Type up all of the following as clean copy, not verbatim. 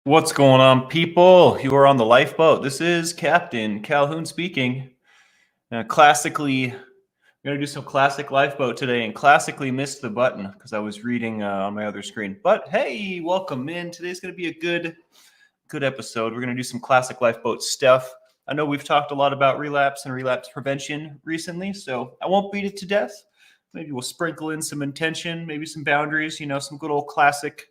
What's going on, people? You are on the lifeboat. This is Captain Calhoun speaking. Classically, I'm going to do some classic lifeboat today and classically missed the button because I was reading on my other screen. But hey, welcome in. Today's going to be a good episode. We're going to do some classic lifeboat stuff. I know we've talked a lot about relapse and relapse prevention recently, so I won't beat it to death. Maybe we'll sprinkle in some intention, maybe some boundaries, some good old classic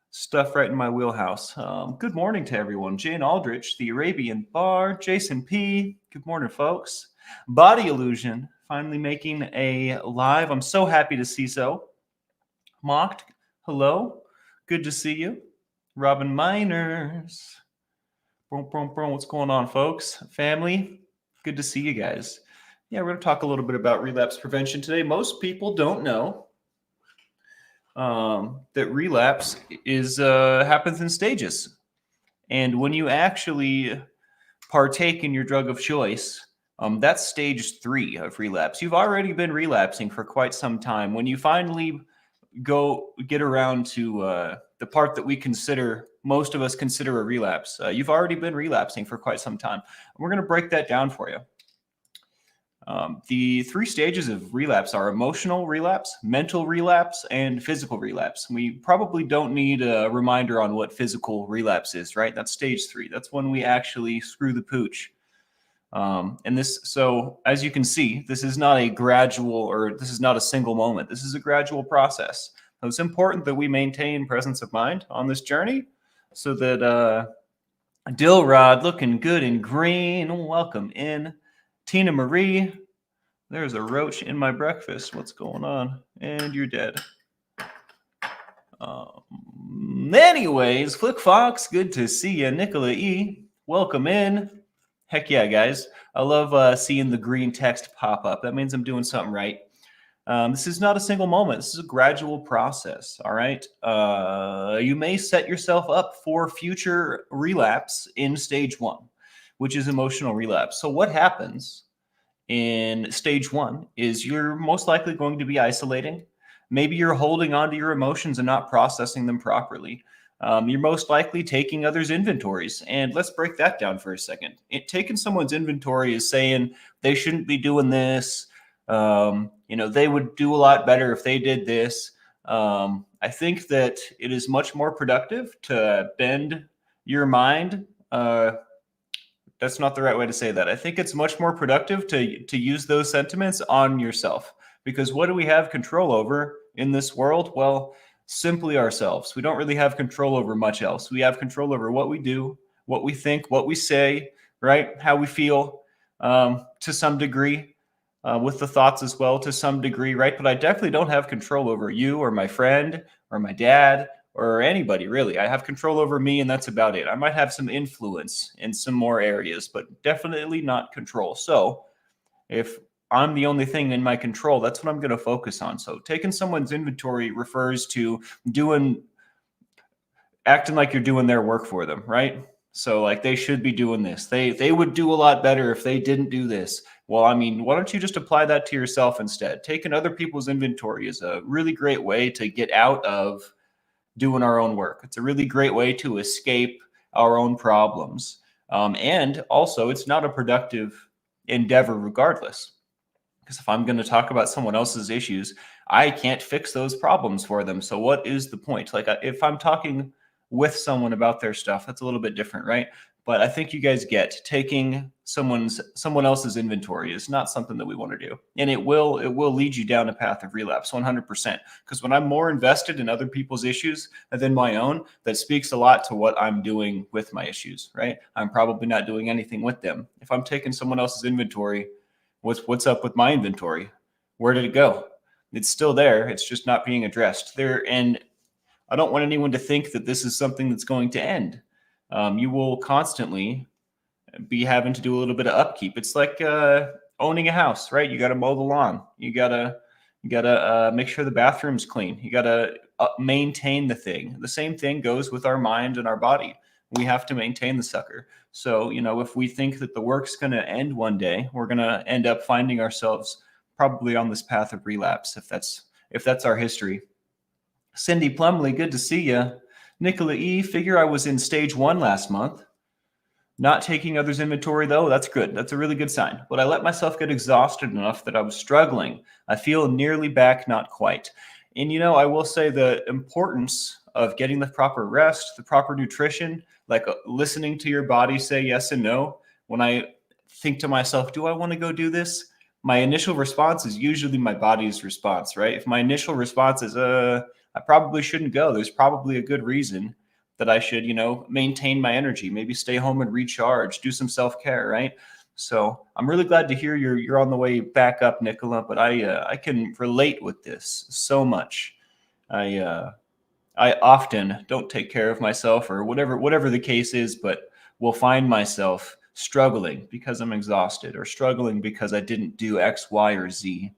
stuff right in my wheelhouse. Good morning to everyone. Jane Aldrich, the Arabian Bar, Jason P. Good morning, folks. Body Illusion, finally making a live. I'm so happy to see so. Mocked, hello. Good to see you. Robin Miners. What's going on, folks? Family, good to see you guys. Yeah, we're going to talk a little bit about relapse prevention today. Most people don't know that relapse is happens in stages. And when you actually partake in your drug of choice, that's stage 3 of relapse. You've already been relapsing for quite some time. When you finally get around to the part that most of us consider a relapse, you've already been relapsing for quite some time. And we're going to break that down for you. The 3 stages of relapse are emotional relapse, mental relapse, and physical relapse. We probably don't need a reminder on what physical relapse is, right? That's stage 3. That's when we actually screw the pooch. So as you can see, this is not a gradual, or this is not a single moment. This is a gradual process. So it's important that we maintain presence of mind on this journey so that Dilrod looking good and green. Welcome in. Tina Marie, there's a roach in my breakfast. What's going on? And you're dead. Anyways, Flick Fox, good to see you. Nicola E, welcome in. Heck yeah, guys. I love seeing the green text pop up. That means I'm doing something right. This is not a single moment. This is a gradual process, all right? You may set yourself up for future relapse in stage 1, which is emotional relapse. So what happens in stage 1 is you're most likely going to be isolating. Maybe you're holding on to your emotions and not processing them properly. You're most likely taking others' inventories. And let's break that down for a second. Taking someone's inventory is saying they shouldn't be doing this. They would do a lot better if they did this. I think that it is much more productive to bend your mind. That's not the right way to say that. I think it's much more productive to use those sentiments on yourself, because what do we have control over in this world? Well, simply ourselves. We don't really have control over much else. We have control over what we do, what we think, what we say, right? How we feel to some degree, with the thoughts as well to some degree, right? But I definitely don't have control over you or my friend or my dad or anybody, really. I have control over me, and that's about it. I might have some influence in some more areas, but definitely not control. So if I'm the only thing in my control, that's what I'm going to focus on. So taking someone's inventory refers to acting like you're doing their work for them, right? So like they should be doing this. They would do a lot better if they didn't do this. Well, I mean, why don't you just apply that to yourself instead? Taking other people's inventory is a really great way to get out of doing our own work. It's a really great way to escape our own problems. And also, it's not a productive endeavor regardless. Because if I'm going to talk about someone else's issues, I can't fix those problems for them. So what is the point? Like if I'm talking with someone about their stuff, that's a little bit different, right? But I think you guys get taking someone else's inventory is not something that we want to do. And it will lead you down a path of relapse 100%. Because when I'm more invested in other people's issues than my own, that speaks a lot to what I'm doing with my issues, right? I'm probably not doing anything with them. If I'm taking someone else's inventory, what's up with my inventory? Where did it go? It's still there. It's just not being addressed there. And I don't want anyone to think that this is something that's going to end. You will constantly be having to do a little bit of upkeep. It's like owning a house, right? You got to mow the lawn. You gotta make sure the bathroom's clean. You gotta maintain the thing. The same thing goes with our mind and our body. We have to maintain the sucker. So, if we think that the work's going to end one day, we're going to end up finding ourselves probably on this path of relapse, if that's our history. Cindy Plumley, good to see you. Nicola E, figure I was in stage 1 last month. Not taking others' inventory, though, that's good. That's a really good sign. But I let myself get exhausted enough that I was struggling. I feel nearly back, not quite. And, I will say the importance of getting the proper rest, the proper nutrition, like listening to your body say yes and no. When I think to myself, do I want to go do this? My initial response is usually my body's response, right? If my initial response is, I probably shouldn't go, there's probably a good reason that I should, maintain my energy, maybe stay home and recharge, do some self-care, right? So I'm really glad to hear you're on the way back up, Nicola. But I can relate with this so much. I often don't take care of myself, or whatever the case is, but will find myself struggling because I'm exhausted, or struggling because I didn't do X, Y, or Z.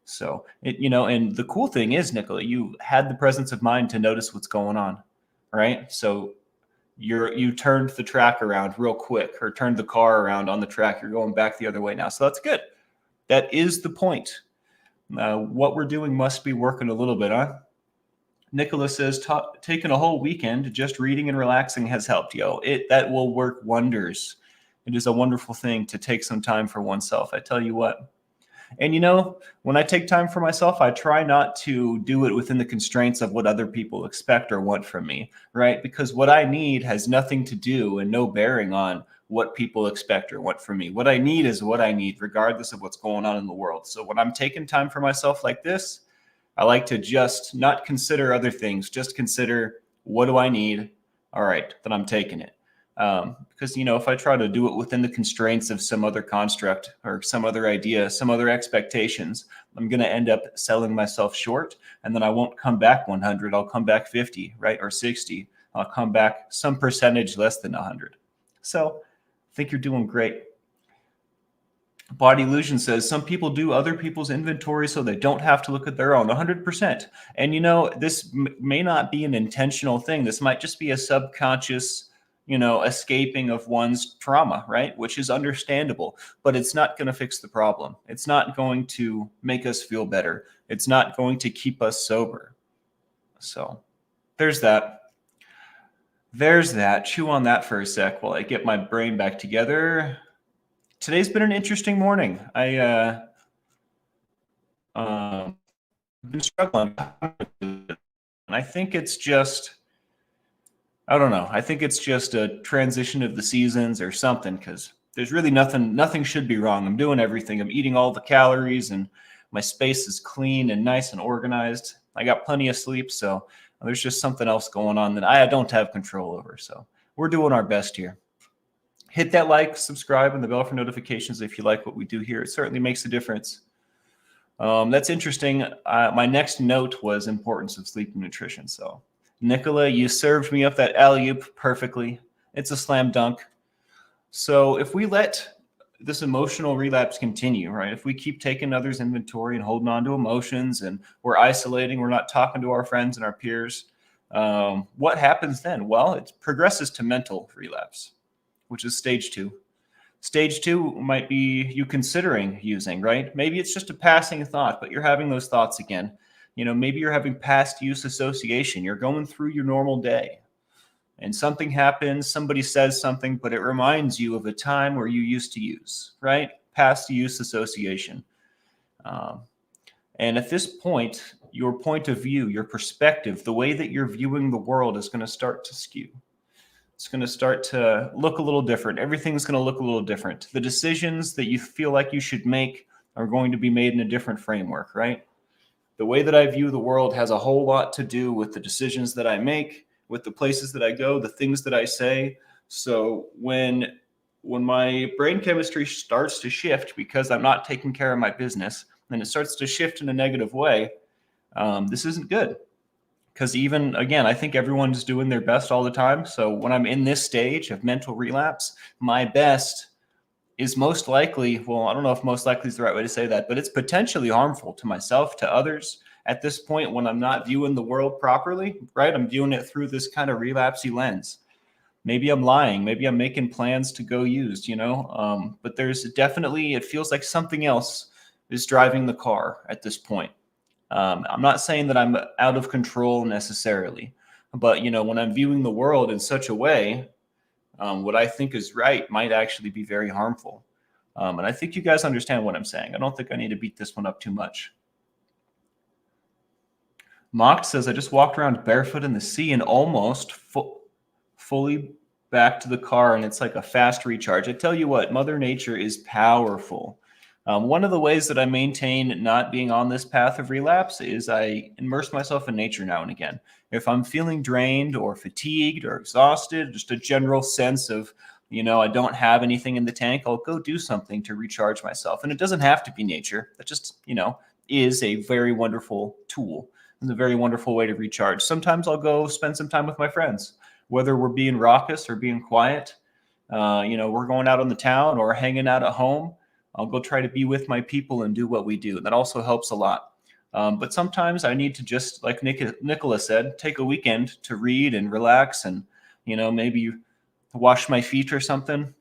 So and the cool thing is, Nicola, you had the presence of mind to notice what's going on, right? So you turned the track around real quick, or turned the car around on the track. You're going back the other way now. So that's good. That is the point. What we're doing must be working a little bit, huh? Nicholas says, taking a whole weekend just reading and relaxing has helped. That will work wonders. It is a wonderful thing to take some time for oneself. I tell you what. And when I take time for myself, I try not to do it within the constraints of what other people expect or want from me, right? Because what I need has nothing to do and no bearing on what people expect or want from me. What I need is what I need, regardless of what's going on in the world. So when I'm taking time for myself like this, I like to just not consider other things, just consider, what do I need? All right, then I'm taking it. Because, if I try to do it within the constraints of some other construct or some other idea, some other expectations, I'm going to end up selling myself short, and then I won't come back 100. I'll come back 50, right? Or 60. I'll come back some percentage less than 100. So I think you're doing great. Body Illusion says, some people do other people's inventory so they don't have to look at their own. 100%. And, this may not be an intentional thing. This might just be a subconscious escaping of one's trauma, right? Which is understandable, but it's not going to fix the problem. It's not going to make us feel better. It's not going to keep us sober. So there's that. Chew on that for a sec while I get my brain back together. Today's been an interesting morning. I've been struggling. And I think it's just, I don't know. I think it's just a transition of the seasons or something, because there's really nothing should be wrong. I'm doing everything. I'm eating all the calories, and my space is clean and nice and organized. I got plenty of sleep, so there's just something else going on that I don't have control over. So we're doing our best here. Hit that like, subscribe, and the bell for notifications if you like what we do here. It certainly makes a difference. That's interesting. My next note was importance of sleep and nutrition. So Nicola, you served me up that alley-oop perfectly. It's a slam dunk. So if we let this emotional relapse continue, right? If we keep taking others' inventory and holding on to emotions, and we're isolating, we're not talking to our friends and our peers, what happens then? Well, it progresses to mental relapse, which is stage 2. Stage 2 might be you considering using, right? Maybe it's just a passing thought, but you're having those thoughts again. Maybe you're having past use association. You're going through your normal day, and something happens, somebody says something, but it reminds you of a time where you used to use, right? Past use association. And at this point, your point of view, your perspective, the way that you're viewing the world is going to start to skew. It's going to start to look a little different. Everything's going to look a little different. The decisions that you feel like you should make are going to be made in a different framework, right? The way that I view the world has a whole lot to do with the decisions that I make, with the places that I go, the things that I say. So when my brain chemistry starts to shift because I'm not taking care of my business, and it starts to shift in a negative way, this isn't good. Because even, again, I think everyone's doing their best all the time. So when I'm in this stage of mental relapse, my best is most likely, well, I don't know if most likely is the right way to say that, but it's potentially harmful to myself, to others. At this point, when I'm not viewing the world properly, right? I'm viewing it through this kind of relapsey lens. Maybe I'm lying. Maybe I'm making plans to go used, but there's definitely, it feels like something else is driving the car at this point. I'm not saying that I'm out of control necessarily. But, when I'm viewing the world in such a way, what I think is right might actually be very harmful. And I think you guys understand what I'm saying. I don't think I need to beat this one up too much. Mocked says, I just walked around barefoot in the sea and almost fully back to the car, and it's like a fast recharge. I tell you what, Mother Nature is powerful. One of the ways that I maintain not being on this path of relapse is I immerse myself in nature now and again. If I'm feeling drained or fatigued or exhausted, just a general sense of, I don't have anything in the tank, I'll go do something to recharge myself. And it doesn't have to be nature. That just, is a very wonderful tool. It's a very wonderful way to recharge. Sometimes I'll go spend some time with my friends, whether we're being raucous or being quiet. We're going out on the town or hanging out at home. I'll go try to be with my people and do what we do. That also helps a lot. But sometimes I need to just, like Nicola said, take a weekend to read and relax and, maybe wash my feet or something.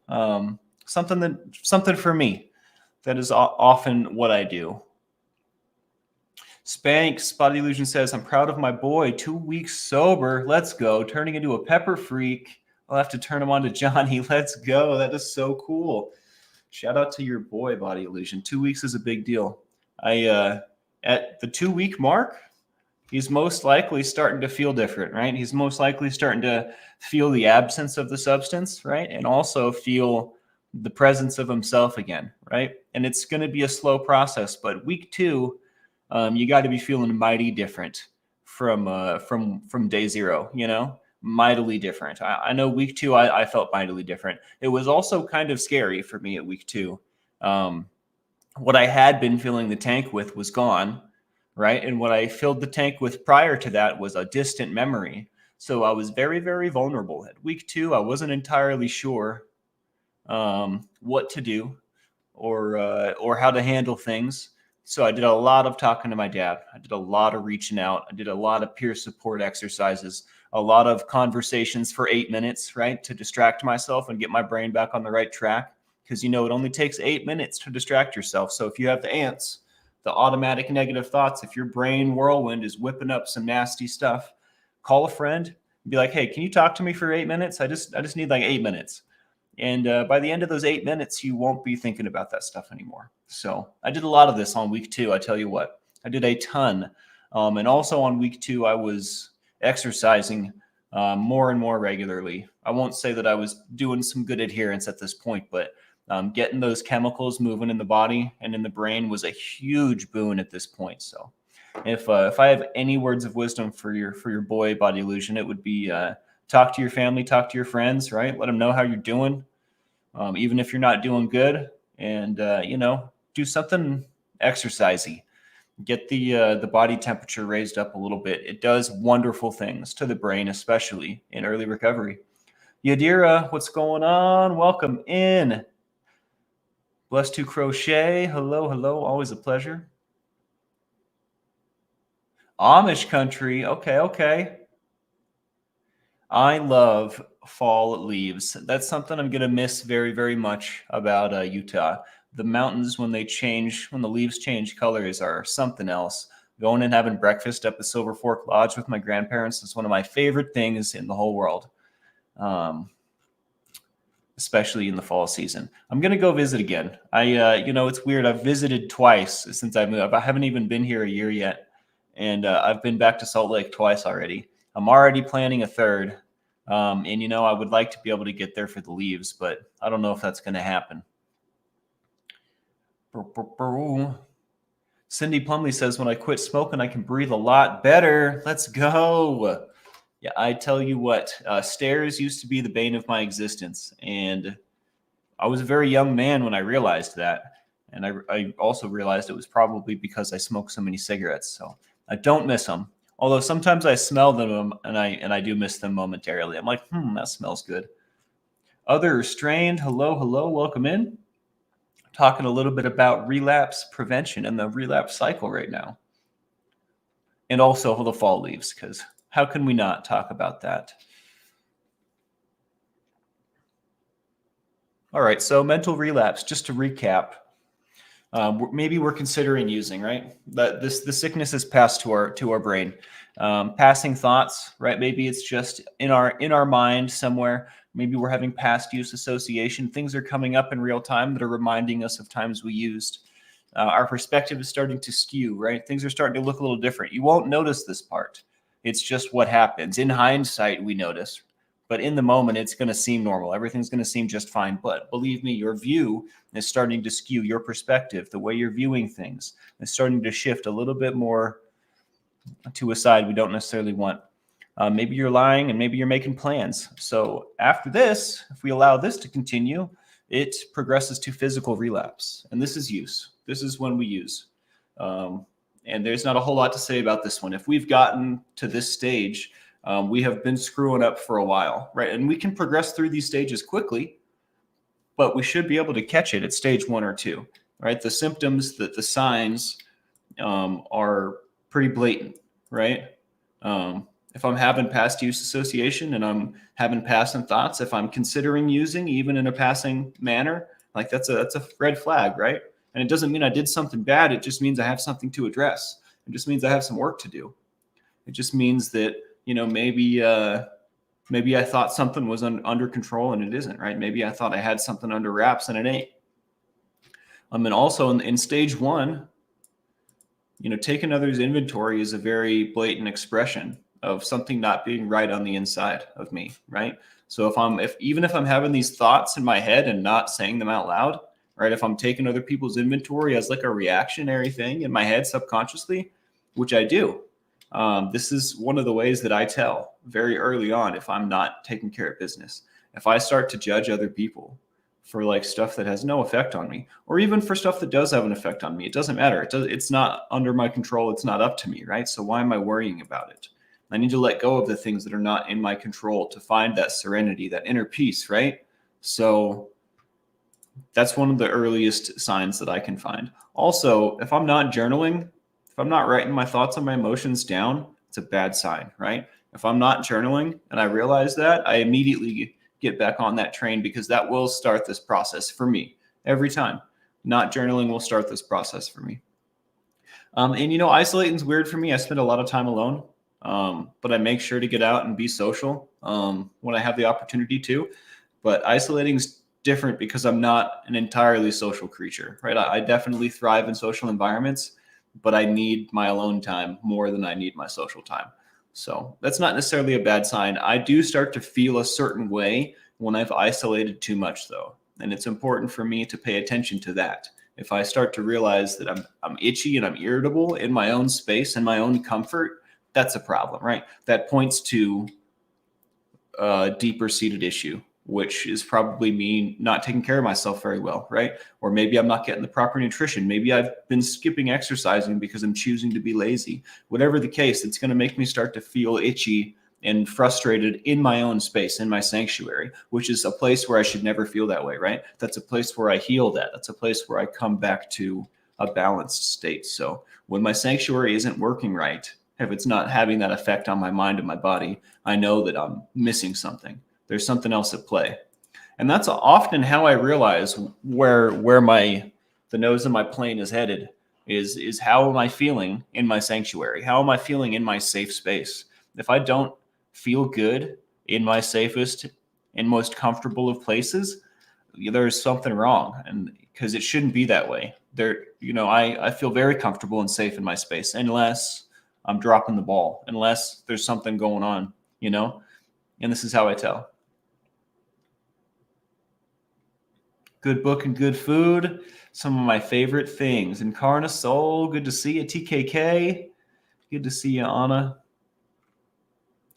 Something for me. That is often what I do. Spanx Body Illusion says, I'm proud of my boy. 2 weeks sober. Let's go. Turning into a pepper freak. I'll have to turn him on to Johnny. Let's go. That is so cool. Shout out to your boy, Body Illusion. 2 weeks is a big deal. At the 2 week mark, he's most likely starting to feel different, right? He's most likely starting to feel the absence of the substance, right? And also feel the presence of himself again, right? And it's going to be a slow process, but week 2, you got to be feeling mighty different from day 0, mightily different. I know week 2, I felt mightily different. It was also kind of scary for me at week 2. What I had been filling the tank with was gone, right? And what I filled the tank with prior to that was a distant memory. So I was very, very vulnerable. At week 2, I wasn't entirely sure what to do or how to handle things. So I did a lot of talking to my dad. I did a lot of reaching out. I did a lot of peer support exercises, a lot of conversations for 8 minutes, right? To distract myself and get my brain back on the right track. Because, it only takes 8 minutes to distract yourself. So if you have the ants, the automatic negative thoughts, if your brain whirlwind is whipping up some nasty stuff, call a friend and be like, hey, can you talk to me for 8 minutes? I just need like 8 minutes. And by the end of those 8 minutes, you won't be thinking about that stuff anymore. So I did a lot of this on week 2. I tell you what, I did a ton. And also on week 2, I was exercising more and more regularly. I won't say that I was doing some good adherence at this point, but getting those chemicals moving in the body and in the brain was a huge boon at this point. So if I have any words of wisdom for your boy Body Illusion, it would be talk to your family, talk to your friends, right? Let them know how you're doing, even if you're not doing good, and do something exercisey. Get the body temperature raised up a little bit. It does wonderful things to the brain, especially in early recovery. Yadira, what's going on? Welcome in. Blessed to Crochet. Hello, hello. Always a pleasure. Amish country. Okay. I love fall leaves. That's something I'm going to miss very, very much about Utah. The mountains, when the leaves change colors, are something else. Going and having breakfast up at Silver Fork Lodge with my grandparents is one of my favorite things in the whole world. Especially in the fall season. I'm going to go visit again. It's weird. I've visited twice since I moved. I haven't even been here a year yet. And I've been back to Salt Lake twice already. I'm already planning a third. And I would like to be able to get there for the leaves, but I don't know if that's going to happen. Cindy Plumley says, when I quit smoking, I can breathe a lot better. Let's go. Yeah, I tell you what, stairs used to be the bane of my existence. And I was a very young man when I realized that. And I also realized it was probably because I smoked so many cigarettes. So I don't miss them. Although sometimes I smell them and I do miss them momentarily. I'm like, that smells good. Other Restrained, hello, welcome in. Talking a little bit about relapse prevention and the relapse cycle right now. And also the fall leaves, because how can we not talk about that? All right, so mental relapse, just to recap. maybe we're considering using, right? That the sickness is passed to our brain. Passing thoughts, right? Maybe it's just in our mind somewhere. Maybe we're having past use association. Things are coming up in real time that are reminding us of times we used. Our perspective is starting to skew, right? Things are starting to look a little different. You won't notice this part. It's just what happens. In hindsight, we notice, but in the moment, it's going to seem normal. Everything's going to seem just fine. But believe me, your view is starting to skew. Your perspective, the way you're viewing things, is starting to shift a little bit more to a side we don't necessarily want. Maybe you're lying and maybe you're making plans. So after this, if we allow this to continue, it progresses to physical relapse. And this is use. This is when we use. And there's not a whole lot to say about this one. If we've gotten to this stage, we have been screwing up for a while, right? And we can progress through these stages quickly, but we should be able to catch it at stage 1 or 2, right? The symptoms, the signs are pretty blatant, right? If I'm having past use association and I'm having passing thoughts, if I'm considering using even in a passing manner, like that's a red flag, right? And it doesn't mean I did something bad. It just means I have something to address. It just means I have some work to do. It just means that, maybe I thought something was under control and it isn't, right? Maybe I thought I had something under wraps and it ain't. And also in stage 1, take another's inventory is a very blatant expression of something not being right on the inside of me, right? So even if I'm having these thoughts in my head and not saying them out loud, right? If I'm taking other people's inventory as like a reactionary thing in my head subconsciously, which I do, this is one of the ways that I tell very early on if I'm not taking care of business. If I start to judge other people for like stuff that has no effect on me, or even for stuff that does have an effect on me, it doesn't matter. It's not under my control. It's not up to me, right? So why am I worrying about it? I need to let go of the things that are not in my control to find that serenity, that inner peace, right? So that's one of the earliest signs that I can find. Also, if I'm not journaling, if I'm not writing my thoughts and my emotions down, it's a bad sign, right? If I'm not journaling and I realize that, I immediately get back on that train because that will start this process for me every time. Not journaling will start this process for me. And isolating is weird for me. I spend a lot of time alone, but I make sure to get out and be social when I have the opportunity to. But isolating is different because I'm not an entirely social creature, right? I definitely thrive in social environments, but I need my alone time more than I need my social time. So that's not necessarily a bad sign. I do start to feel a certain way when I've isolated too much, though. And it's important for me to pay attention to that. If I start to realize that I'm itchy and I'm irritable in my own space and my own comfort, that's a problem, right? That points to a deeper seated issue, which is probably me not taking care of myself very well, right? Or maybe I'm not getting the proper nutrition. Maybe I've been skipping exercising because I'm choosing to be lazy. Whatever the case, it's going to make me start to feel itchy and frustrated in my own space, in my sanctuary, which is a place where I should never feel that way, right? That's a place where I heal that. That's a place where I come back to a balanced state. So when my sanctuary isn't working right, if it's not having that effect on my mind and my body, I know that I'm missing something. There's something else at play. And that's often how I realize where the nose of my plane is headed is how am I feeling in my sanctuary? How am I feeling in my safe space? If I don't feel good in my safest and most comfortable of places, there's something wrong. And because it shouldn't be that way. I feel very comfortable and safe in my space unless I'm dropping the ball, unless there's something going on, and this is how I tell. Good book and good food. Some of my favorite things. Encarna Soul, good to see you. TKK, good to see you, Anna.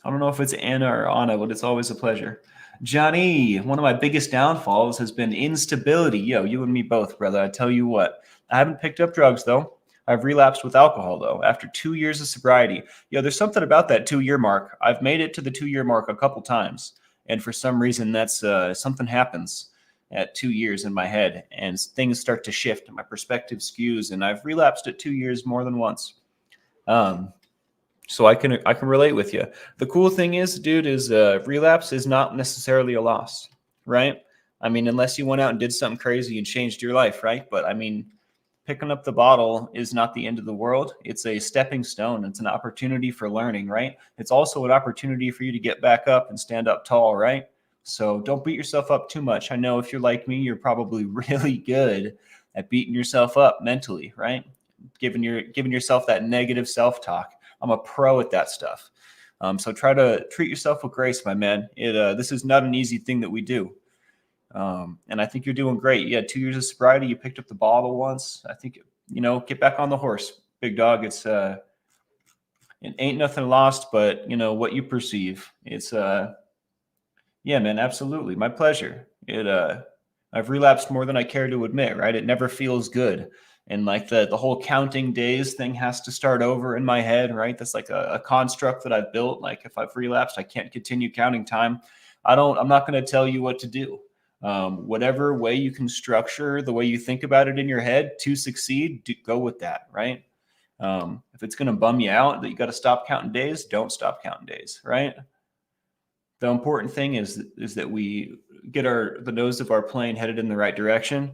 I don't know if it's Anna or Anna, but it's always a pleasure. Johnny, one of my biggest downfalls has been instability. Yo, you and me both, brother. I tell you what. I haven't picked up drugs, though. I've relapsed with alcohol, though, after 2 years of sobriety. There's something about that 2-year mark. I've made it to the 2-year mark a couple times. And for some reason, that's something happens at 2 years in my head. And things start to shift. And my perspective skews. And I've relapsed at 2 years more than once. So I can relate with you. The cool thing is, dude, is relapse is not necessarily a loss, right? I mean, unless you went out and did something crazy and changed your life, right? But I mean, picking up the bottle is not the end of the world. It's a stepping stone. It's an opportunity for learning, right? It's also an opportunity for you to get back up and stand up tall, right? So don't beat yourself up too much. I know if you're like me, you're probably really good at beating yourself up mentally, right? Giving yourself that negative self-talk. I'm a pro at that stuff. So try to treat yourself with grace, my man. This is not an easy thing that we do. And I think you're doing great. You had 2 years of sobriety. You picked up the bottle once. I think, get back on the horse, big dog. It ain't nothing lost, but what you perceive. Yeah, man, absolutely. My pleasure. I've relapsed more than I care to admit, right? It never feels good. And like the whole counting days thing has to start over in my head, right? That's like a construct that I've built. Like if I've relapsed, I can't continue counting time. I'm not going to tell you what to do. Whatever way you can structure the way you think about it in your head to succeed, go with that, right? If it's going to bum you out that you got to stop counting days, don't stop counting days, right? The important thing is that we get the nose of our plane headed in the right direction,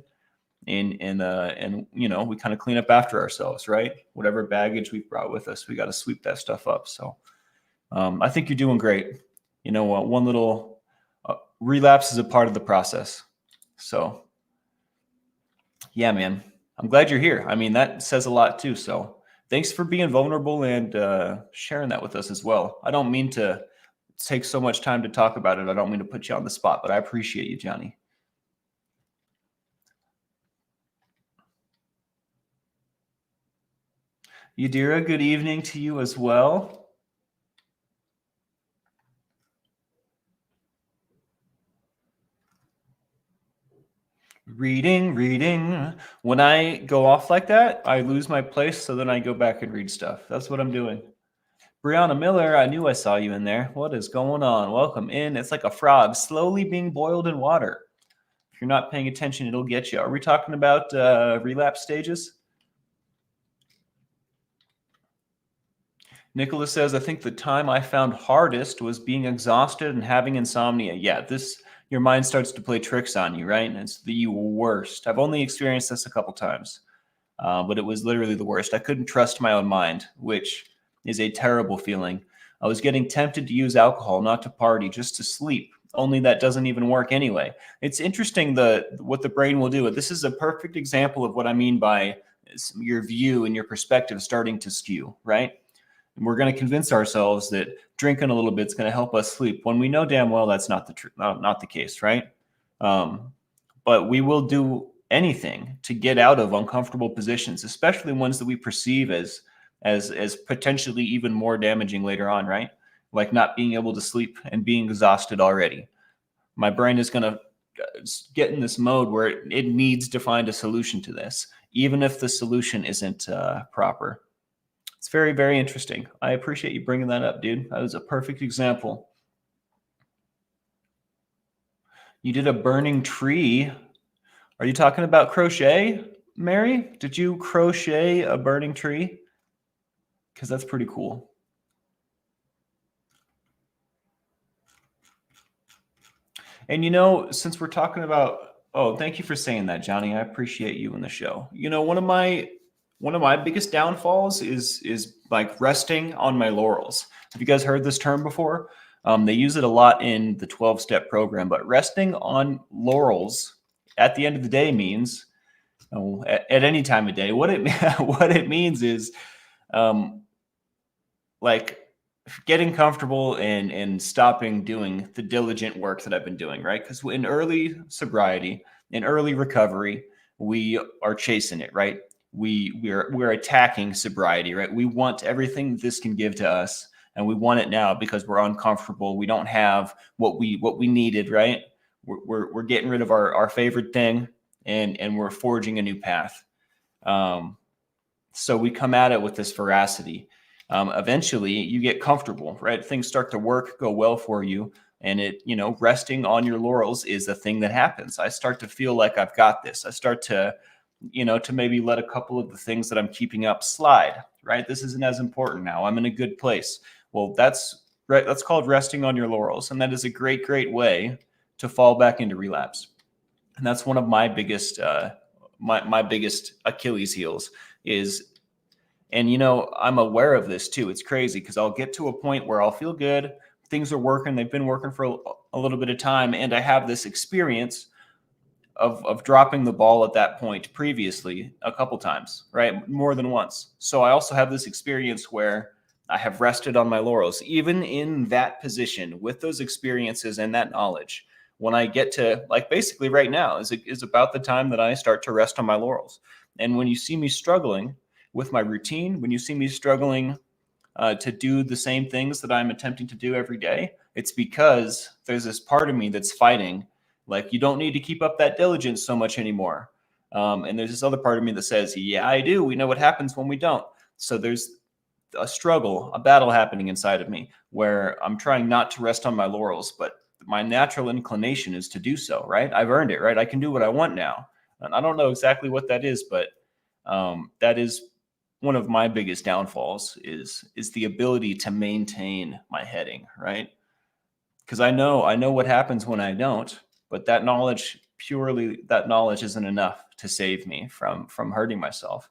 and we kind of clean up after ourselves, right? Whatever baggage we've brought with us, we got to sweep that stuff up. So I think you're doing great. One little relapse is a part of the process. So yeah, man, I'm glad you're here. I mean, that says a lot too. So thanks for being vulnerable and sharing that with us as well. I don't mean to take so much time to talk about it. I don't mean to put you on the spot, but I appreciate you, Johnny. Yadira, good evening to you as well. Reading. When I go off like that, I lose my place, so then I go back and read stuff. That's what I'm doing. Brianna Miller, I knew I saw you in there. What is going on? Welcome in. It's like a frog slowly being boiled in water. If you're not paying attention, it'll get you. Are we talking about relapse stages? Nicholas says, I think the time I found hardest was being exhausted and having insomnia. Yeah, your mind starts to play tricks on you, right? And it's the worst. I've only experienced this a couple times, but it was literally the worst. I couldn't trust my own mind, which is a terrible feeling. I was getting tempted to use alcohol, not to party, just to sleep. Only that doesn't even work anyway. It's interesting what the brain will do. This is a perfect example of what I mean by your view and your perspective starting to skew, right? And we're going to convince ourselves that drinking a little bit is going to help us sleep when we know damn well that's not the case, right? But we will do anything to get out of uncomfortable positions, especially ones that we perceive as potentially even more damaging later on, right? Like not being able to sleep and being exhausted already. My brain is going to get in this mode where it needs to find a solution to this, even if the solution isn't proper. It's very, very interesting. I appreciate you bringing that up, dude. That was a perfect example. You did a burning tree. Are you talking about crochet, Mary? Did you crochet a burning tree? Because that's pretty cool. And since we're talking about, thank you for saying that, Johnny. I appreciate you in the show. One of my biggest downfalls is like resting on my laurels. Have you guys heard this term before? They use it a lot in the 12-step program, but resting on laurels at the end of the day means, at any time of day, what it means is like getting comfortable and stopping doing the diligent work that I've been doing, right? Because in early sobriety, in early recovery, we are chasing it, right? We're attacking sobriety, right? We want everything this can give to us, and we want it now because we're uncomfortable. We don't have what we needed, right? We're getting rid of our favorite thing, and we're forging a new path. So we come at it with this veracity. Eventually, you get comfortable, right? Things start to work, go well for you, and resting on your laurels is a thing that happens. I start to feel like I've got this. I start to to maybe let a couple of the things that I'm keeping up slide, right? This isn't as important now. I'm in a good place. Well, that's right. That's called resting on your laurels. And that is a great way to fall back into relapse. And that's one of my biggest my biggest Achilles heels is, and I'm aware of this too. It's crazy because I'll get to a point where I'll feel good, things are working, they've been working for a little bit of time, and I have this experience of dropping the ball at that point previously a couple times, right? More than once. So I also have this experience where I have rested on my laurels, even in that position with those experiences and that knowledge. When I get to, like, basically right now is about the time that I start to rest on my laurels. And when you see me struggling with my routine, when you see me struggling to do the same things that I'm attempting to do every day, it's because there's this part of me that's fighting, like, you don't need to keep up that diligence so much anymore. And there's this other part of me that says, yeah, I do. We know what happens when we don't. So there's a struggle, a battle happening inside of me where I'm trying not to rest on my laurels, but my natural inclination is to do so, right? I've earned it, right? I can do what I want now. And I don't know exactly what that is, but that is one of my biggest downfalls is the ability to maintain my heading, right? Because I know what happens when I don't, but that knowledge isn't enough to save me from hurting myself.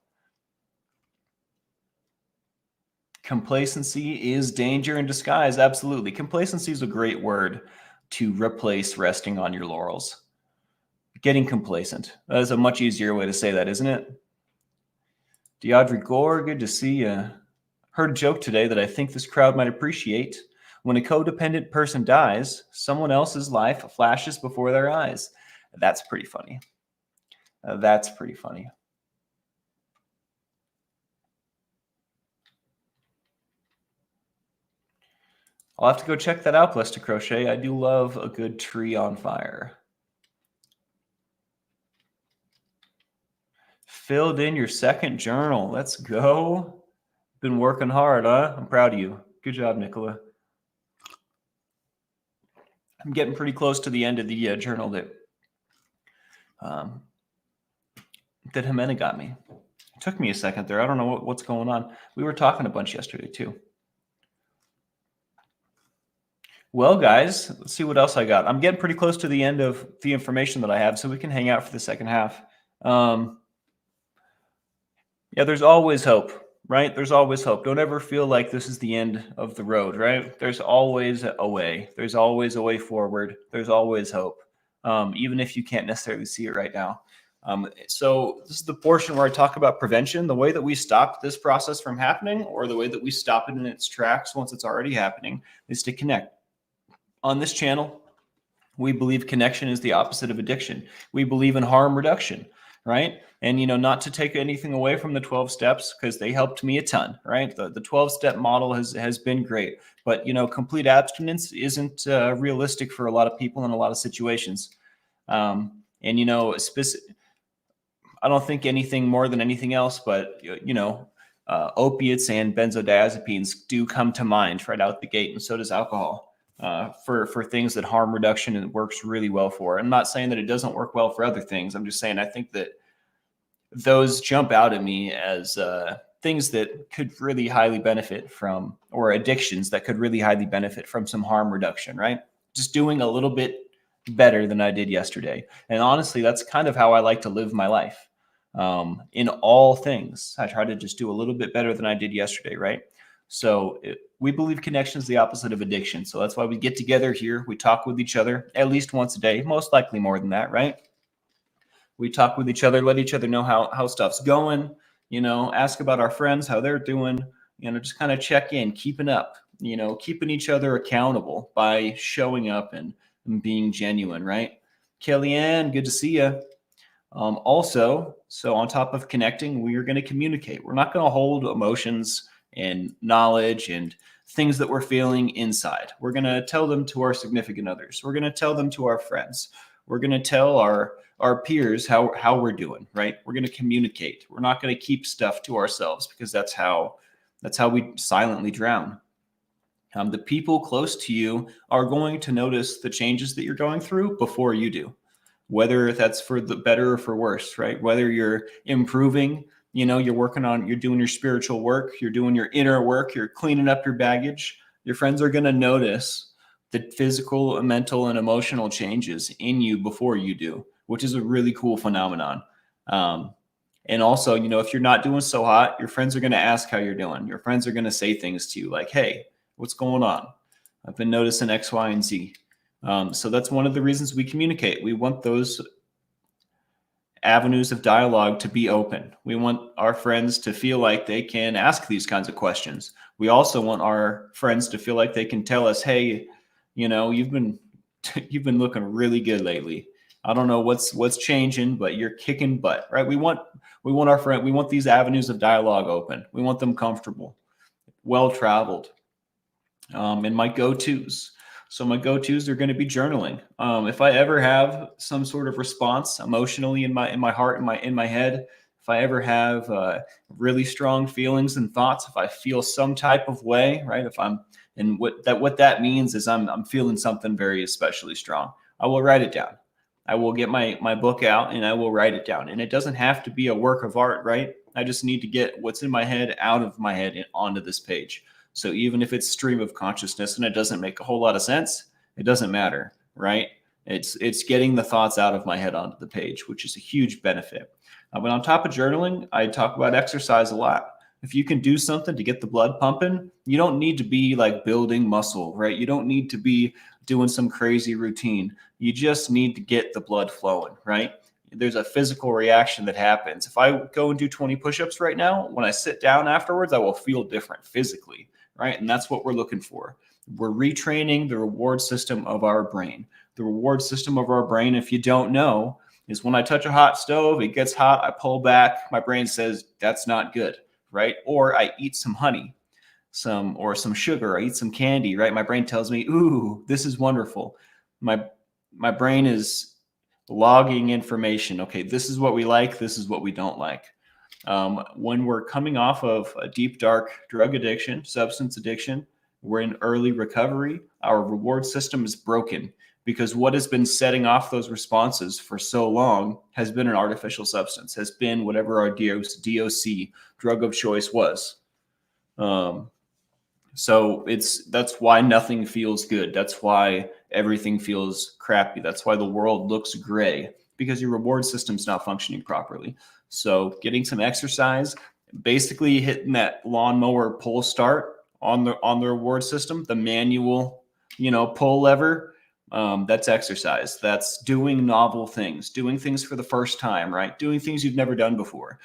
Complacency is danger in disguise. Absolutely. Complacency is a great word to replace resting on your laurels. Getting complacent. That is a much easier way to say that, isn't it? Deaudrey Gore, good to see you. Heard a joke today that I think this crowd might appreciate. When a codependent person dies, someone else's life flashes before their eyes. That's pretty funny. That's pretty funny. I'll have to go check that out, Blessed to Crochet. I do love a good tree on fire. Filled in your second journal. Let's go. Been working hard, huh? I'm proud of you. Good job, Nicola. I'm getting pretty close to the end of the journal that Jimena got me. It took me a second there. I don't know what's going on. We were talking a bunch yesterday too. Well, guys, let's see what else I got. I'm getting pretty close to the end of the information that I have, so we can hang out for the second half. Yeah, there's always hope, right? There's always hope. Don't ever feel like this is the end of the road, right? There's always a way. There's always a way forward. There's always hope, even if you can't necessarily see it right now. So this is the portion where I talk about prevention, the way that we stop this process from happening, or the way that we stop it in its tracks once it's already happening, is to connect. On this channel, we believe connection is the opposite of addiction. We believe in harm reduction, right? And, not to take anything away from the 12 steps, because they helped me a ton, right? The 12-step model has been great, but, complete abstinence isn't realistic for a lot of people in a lot of situations. And, I don't think anything more than anything else, but, opiates and benzodiazepines do come to mind right out the gate, and so does alcohol. For things that harm reduction and works really well for. I'm not saying that it doesn't work well for other things. I'm just saying I think that those jump out at me as things that could really highly benefit from, or addictions that could really highly benefit from some harm reduction, right? Just doing a little bit better than I did yesterday. And honestly, that's kind of how I like to live my life. In all things, I try to just do a little bit better than I did yesterday, right? So we believe connection is the opposite of addiction. So that's why we get together here. We talk with each other at least once a day, most likely more than that, right? We talk with each other, let each other know how stuff's going, ask about our friends, how they're doing, just kind of check in, keeping up, keeping each other accountable by showing up and being genuine, right? Kellyanne, good to see you. Also, so on top of connecting, we are going to communicate. We're not going to hold emotions and knowledge and things that we're feeling inside. We're going to tell them to our significant others. We're going to tell them to our friends. We're going to tell our peers how we're doing, right? We're going to communicate. We're not going to keep stuff to ourselves, because that's how we silently drown. The people close to you are going to notice the changes that you're going through before you do, whether that's for the better or for worse, right? Whether you're improving, you're working on, you're doing your spiritual work, you're doing your inner work, you're cleaning up your baggage. Your friends are going to notice the physical, mental, and emotional changes in you before you do, which is a really cool phenomenon. And also, if you're not doing so hot, your friends are going to ask how you're doing. Your friends are going to say things to you like, hey, what's going on? I've been noticing X, Y, and Z. So that's one of the reasons we communicate. We want those avenues of dialogue to be open. We want our friends to feel like they can ask these kinds of questions. We also want our friends to feel like they can tell us, hey, you've been you've been looking really good lately. I don't know what's changing, but you're kicking butt, right? We want these avenues of dialogue open. We want them comfortable, well traveled. And my go-tos. So my go-tos are going to be journaling. If I ever have some sort of response emotionally in my heart, in my head, if I ever have really strong feelings and thoughts, if I feel some type of way, right? If I'm and what that means is I'm feeling something very especially strong. I will write it down. I will get my book out and I will write it down. And it doesn't have to be a work of art, right? I just need to get what's in my head out of my head and onto this page. So even if it's stream of consciousness and it doesn't make a whole lot of sense, it doesn't matter, right? It's getting the thoughts out of my head onto the page, which is a huge benefit. But on top of journaling, I talk about exercise a lot. If you can do something to get the blood pumping, you don't need to be like building muscle, right? You don't need to be doing some crazy routine. You just need to get the blood flowing, right? There's a physical reaction that happens. If I go and do 20 push-ups right now, when I sit down afterwards, I will feel different physically, right? And that's what we're looking for. We're retraining the reward system of our brain. The reward system of our brain, if you don't know, is when I touch a hot stove, it gets hot, I pull back, my brain says, that's not good, right? Or I eat some honey, some sugar, I eat some candy, right? My brain tells me, ooh, this is wonderful. My brain is logging information. Okay, this is what we like, this is what we don't like. When we're coming off of a deep, dark drug addiction, substance addiction, we're in early recovery, our reward system is broken because what has been setting off those responses for so long has been an artificial substance, has been whatever our DOC, drug of choice, was. So that's why nothing feels good. That's why everything feels crappy. That's why the world looks gray, because your reward system's not functioning properly. So getting some exercise, basically hitting that lawnmower pull start on the reward system, the manual, pull lever, that's exercise. That's doing novel things, doing things for the first time, right? Doing things you've never done before.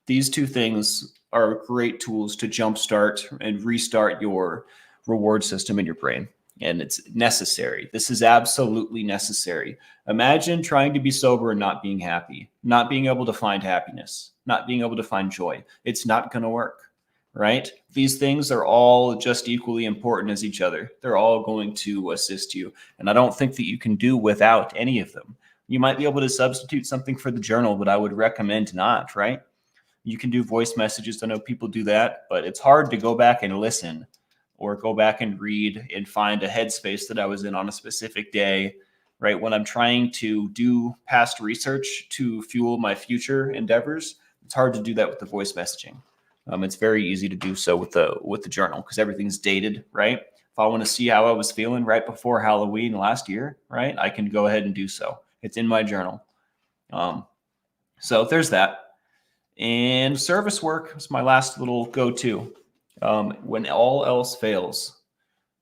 These two things are great tools to jumpstart and restart your reward system in your brain. And it's necessary. This is absolutely necessary. Imagine trying to be sober and not being happy, not being able to find happiness, not being able to find joy. It's not going to work, right? These things are all just equally important as each other. They're all going to assist you. And I don't think that you can do without any of them. You might be able to substitute something for the journal, but I would recommend not, right? You can do voice messages. I know people do that, but it's hard to go back and listen or go back and read and find a headspace that I was in on a specific day, right? When I'm trying to do past research to fuel my future endeavors, it's hard to do that with the voice messaging. It's very easy to do so with the journal because everything's dated, right? If I want to see how I was feeling right before Halloween last year, right, I can go ahead and do so. It's in my journal. So there's that. And service work is my last little go-to. When all else fails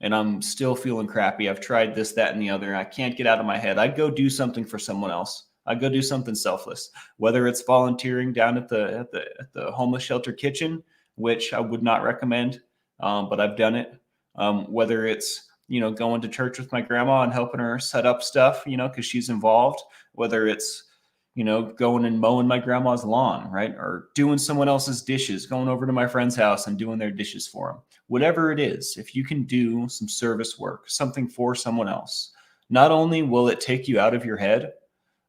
and I'm still feeling crappy, I've tried this, that, and the other, and I can't get out of my head, I'd go do something for someone else. I'd go do something selfless, whether it's volunteering down at the homeless shelter kitchen, which I would not recommend, but I've done it. Whether it's, going to church with my grandma and helping her set up stuff, because she's involved, whether it's, going and mowing my grandma's lawn, right? Or doing someone else's dishes, going over to my friend's house and doing their dishes for them. Whatever it is, if you can do some service work, something for someone else, not only will it take you out of your head,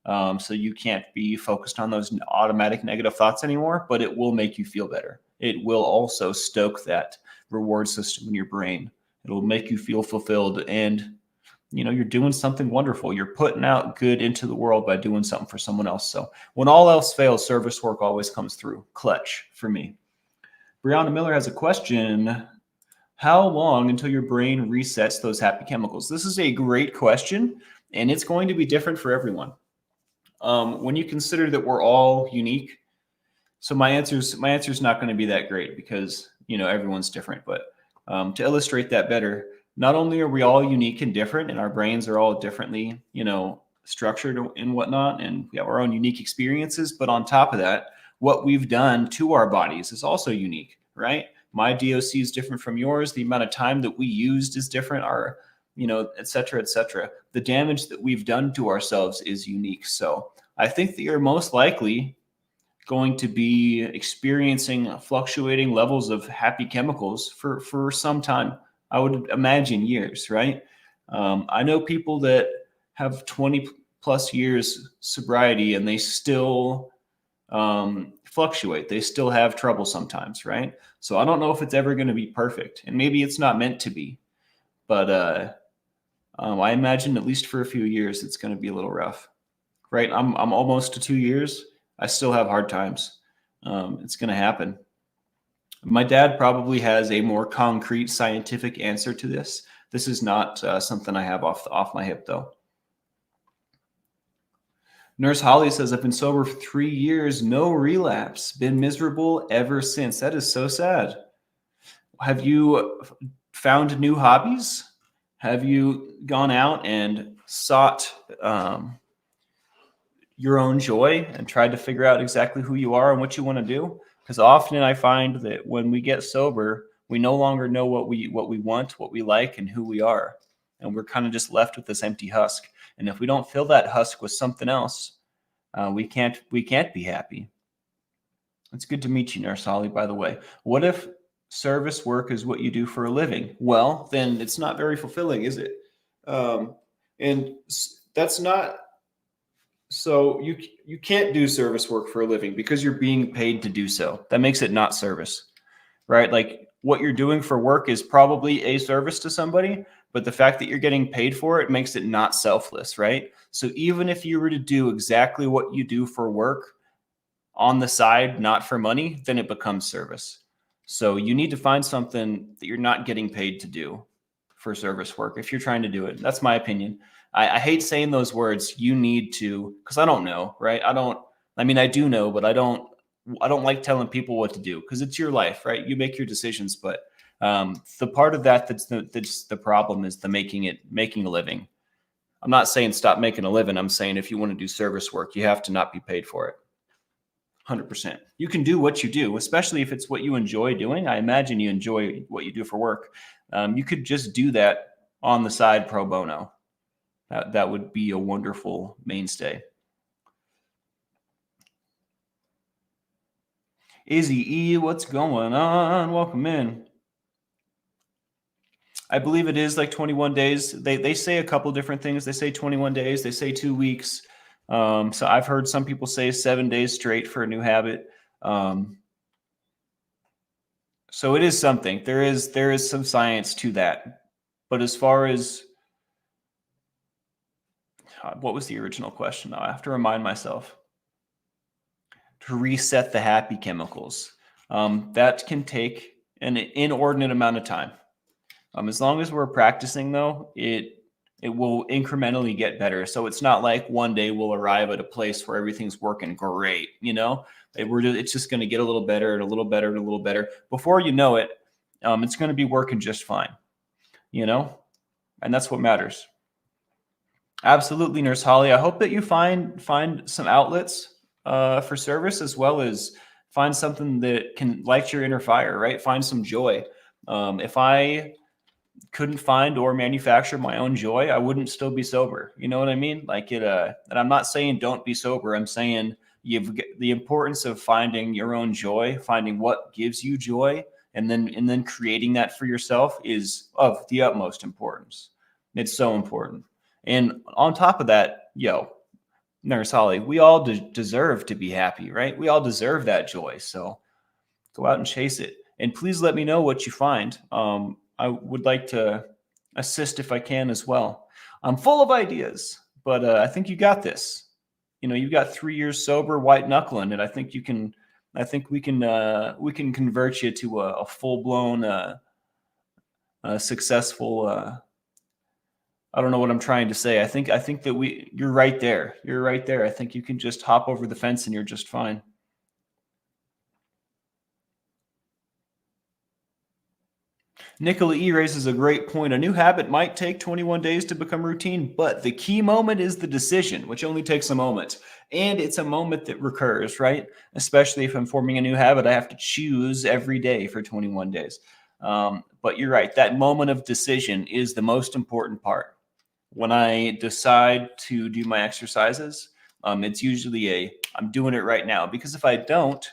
so you can't be focused on those automatic negative thoughts anymore, but it will make you feel better. It will also stoke that reward system in your brain. It'll make you feel fulfilled and you're doing something wonderful. You're putting out good into the world by doing something for someone else. So when all else fails, service work always comes through. Clutch for me. Brianna Miller has a question. How long until your brain resets those happy chemicals? This is a great question, and it's going to be different for everyone. When you consider that we're all unique, so my answer's not going to be that great because everyone's different. But to illustrate that better, not only are we all unique and different, and our brains are all differently structured and whatnot, and we have our own unique experiences, but on top of that, what we've done to our bodies is also unique, right? My DOC is different from yours. The amount of time that we used is different. Our et cetera, et cetera. The damage that we've done to ourselves is unique. So I think that you're most likely going to be experiencing fluctuating levels of happy chemicals for some time. I would imagine years, right? I know people that have 20 plus years sobriety and they still fluctuate. They still have trouble sometimes, right? So I don't know if it's ever going to be perfect, and maybe it's not meant to be, but I imagine at least for a few years it's going to be a little rough, right? I'm almost to 2 years. I still have hard times. It's going to happen. My dad probably has a more concrete scientific answer to this. This is not something I have off my hip, though. Nurse Holly says, I've been sober for 3 years, no relapse, been miserable ever since. That is so sad. Have you found new hobbies? Have you gone out and sought your own joy and tried to figure out exactly who you are and what you want to do? Because often I find that when we get sober, we no longer know what we want, what we like, and who we are. And we're kind of just left with this empty husk. And if we don't fill that husk with something else, we can't be happy. It's good to meet you, Nurse Holly, by the way. What if service work is what you do for a living? Well, then it's not very fulfilling, is it? And that's not. So you can't do service work for a living because you're being paid to do so. That makes it not service, right? Like what you're doing for work is probably a service to somebody, but the fact that you're getting paid for it makes it not selfless, right? So even if you were to do exactly what you do for work on the side, not for money, then it becomes service. So you need to find something that you're not getting paid to do for service work if you're trying to do it. That's my opinion. I hate saying those words. You need to, because I don't know, right? I do know, but I don't like telling people what to do because it's your life, right? You make your decisions, but the part of that's the problem is the making a living. I'm not saying stop making a living. I'm saying if you want to do service work, you have to not be paid for it. 100%. You can do what you do, especially if it's what you enjoy doing. I imagine you enjoy what you do for work. You could just do that on the side pro bono. That would be a wonderful mainstay. Izzy E, what's going on? Welcome in. I believe it is like 21 days. They say a couple different things. They say 21 days. They say 2 weeks. So I've heard some people say 7 days straight for a new habit. So it is something. There is some science to that. But as far as what was the original question? Now I have to remind myself. To reset the happy chemicals. That can take an inordinate amount of time. As long as we're practicing, though, it will incrementally get better. So it's not like one day we'll arrive at a place where everything's working great. It's just going to get a little better and a little better and a little better. Before you know it, it's going to be working just fine. And that's what matters. Absolutely, Nurse Holly. I hope that you find some outlets for service, as well as find something that can light your inner fire, right? Find some joy. If I couldn't find or manufacture my own joy, I wouldn't still be sober. You know what I mean? Like it, and I'm not saying don't be sober. I'm saying the importance of finding your own joy, finding what gives you joy, and then creating that for yourself is of the utmost importance. It's so important. And on top of that, Nurse Holly, we all deserve to be happy, right? We all deserve that joy. So go out and chase it. And please let me know what you find. I would like to assist if I can as well. I'm full of ideas, but I think you got this. You've got 3 years sober, white knuckling, and I think we can convert you to a full blown successful I don't know what I'm trying to say. I think that you're right there. You're right there. I think you can just hop over the fence and you're just fine. Nicola E raises a great point. A new habit might take 21 days to become routine, but the key moment is the decision, which only takes a moment. And it's a moment that recurs, right? Especially if I'm forming a new habit, I have to choose every day for 21 days. But you're right. That moment of decision is the most important part. When I decide to do my exercises, it's usually I'm doing it right now, because if I don't,